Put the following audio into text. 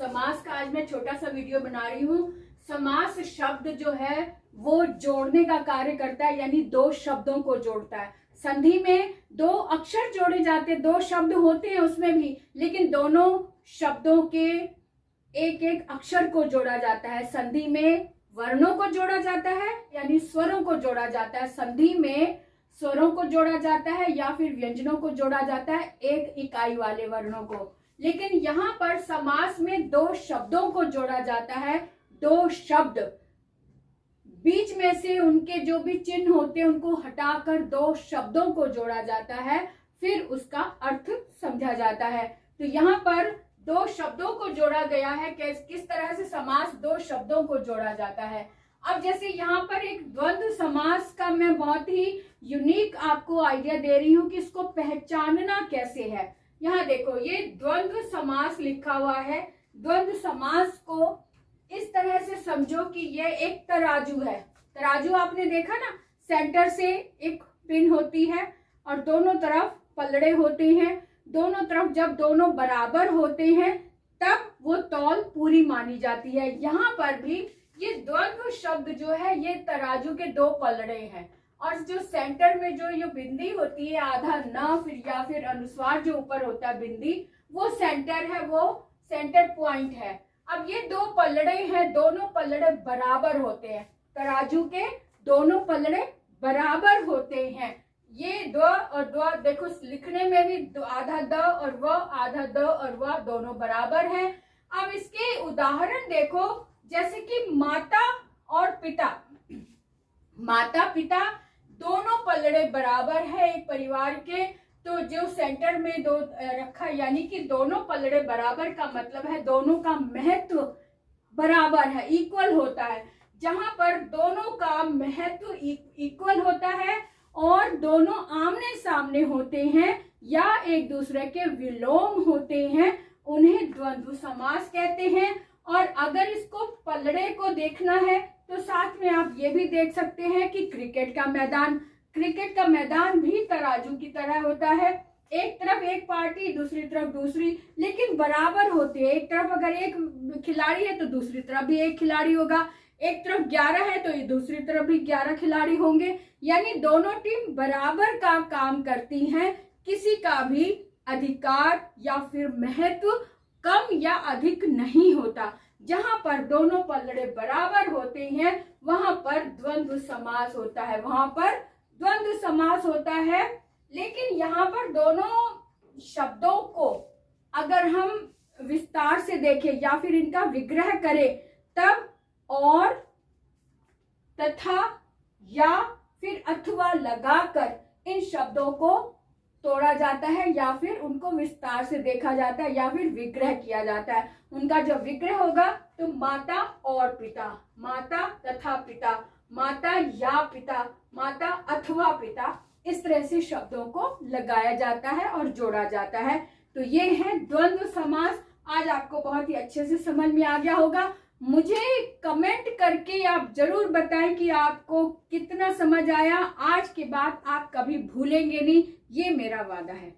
समास का आज मैं छोटा सा वीडियो बना रही हूँ। समास शब्द जो है वो जोड़ने का कार्य करता है, यानी दो शब्दों को जोड़ता है। संधि में दो अक्षर जोड़े जाते हैं, दो शब्द होते हैं उसमें भी, लेकिन दोनों शब्दों के एक एक अक्षर को जोड़ा जाता है। संधि में वर्णों को जोड़ा जाता है, यानी स्वरों को जोड़ा जाता है। संधि में स्वरों को जोड़ा जाता है या फिर व्यंजनों को जोड़ा जाता है, एक इकाई वाले वर्णों को। लेकिन यहाँ पर समास में दो शब्दों को जोड़ा जाता है। दो शब्द, बीच में से उनके जो भी चिन्ह होते हैं उनको हटाकर दो शब्दों को जोड़ा जाता है, फिर उसका अर्थ समझा जाता है। तो यहाँ पर दो शब्दों को जोड़ा गया है। किस तरह से समास दो शब्दों को जोड़ा जाता है। अब जैसे यहाँ पर एक द्वंद्व समास का मैं बहुत ही यूनिक आपको आइडिया दे रही हूँ कि इसको पहचानना कैसे है। यहाँ देखो, ये द्वंद्व समास लिखा हुआ है। द्वंद्व समास को इस तरह से समझो कि ये एक तराजू है। तराजू आपने देखा ना, सेंटर से एक पिन होती है और दोनों तरफ पलड़े होते हैं। दोनों तरफ जब दोनों बराबर होते हैं तब वो तौल पूरी मानी जाती है। यहाँ पर भी ये द्वंद्व शब्द जो है ये तराजू के दो पलड़े हैं, और जो सेंटर में जो ये बिंदी होती है, आधा न फिर या फिर अनुस्वार जो ऊपर होता है बिंदी, वो सेंटर है, वो सेंटर पॉइंट है। अब ये दो पलड़े हैं, दोनों पलड़े बराबर होते हैं। तराजू के दोनों पलड़े बराबर होते हैं। ये द और द देखो, लिखने में भी आधा द और व, आधा द और व दोनों बराबर हैं। अब इसके उदाहरण देखो, जैसे कि माता और पिता। माता पिता दोनों पलड़े बराबर है एक परिवार के, तो जो सेंटर में दो रखा, यानी कि दोनों पलड़े बराबर का मतलब है दोनों का महत्व बराबर है, इक्वल होता है। जहां पर दोनों का महत्व इक्वल होता है और दोनों आमने सामने होते हैं या एक दूसरे के विलोम होते हैं, उन्हें द्वंद्व समास कहते हैं। और अगर इसको पलड़े को देखना है तो साथ में आप ये भी देख सकते हैं कि क्रिकेट का मैदान भी तराजू की तरह होता है। एक तरफ एक पार्टी, दूसरी तरफ दूसरी, लेकिन बराबर होते हैं। एक तरफ अगर एक खिलाड़ी है तो दूसरी तरफ भी एक खिलाड़ी होगा। एक तरफ 11 है तो ये दूसरी तरफ भी 11 खिलाड़ी होंगे, यानी दोनों टीम बराबर का काम करती हैं। किसी का भी अधिकार या फिर महत्व कम या अधिक नहीं होता। जहां पर दोनों पलड़े बराबर होते हैं वहां पर द्वंद्व समास होता है, वहां पर द्वंद्व समास होता है। लेकिन यहाँ पर दोनों शब्दों को अगर हम विस्तार से देखें या फिर इनका विग्रह करें, तब और, तथा या फिर अथवा लगाकर इन शब्दों को तोड़ा जाता है या फिर उनको विस्तार से देखा जाता है या फिर विग्रह किया जाता है। उनका जब विग्रह होगा तो माता और पिता, माता तथा पिता, माता या पिता, माता अथवा पिता, इस तरह से शब्दों को लगाया जाता है और जोड़ा जाता है। तो ये है द्वंद्व समास। आज आपको बहुत ही अच्छे से समझ में आ गया होगा। मुझे कमेंट करके आप जरूर बताएं कि आपको कितना समझ आया। आज के बाद आप कभी भूलेंगे नहीं, ये मेरा वादा है।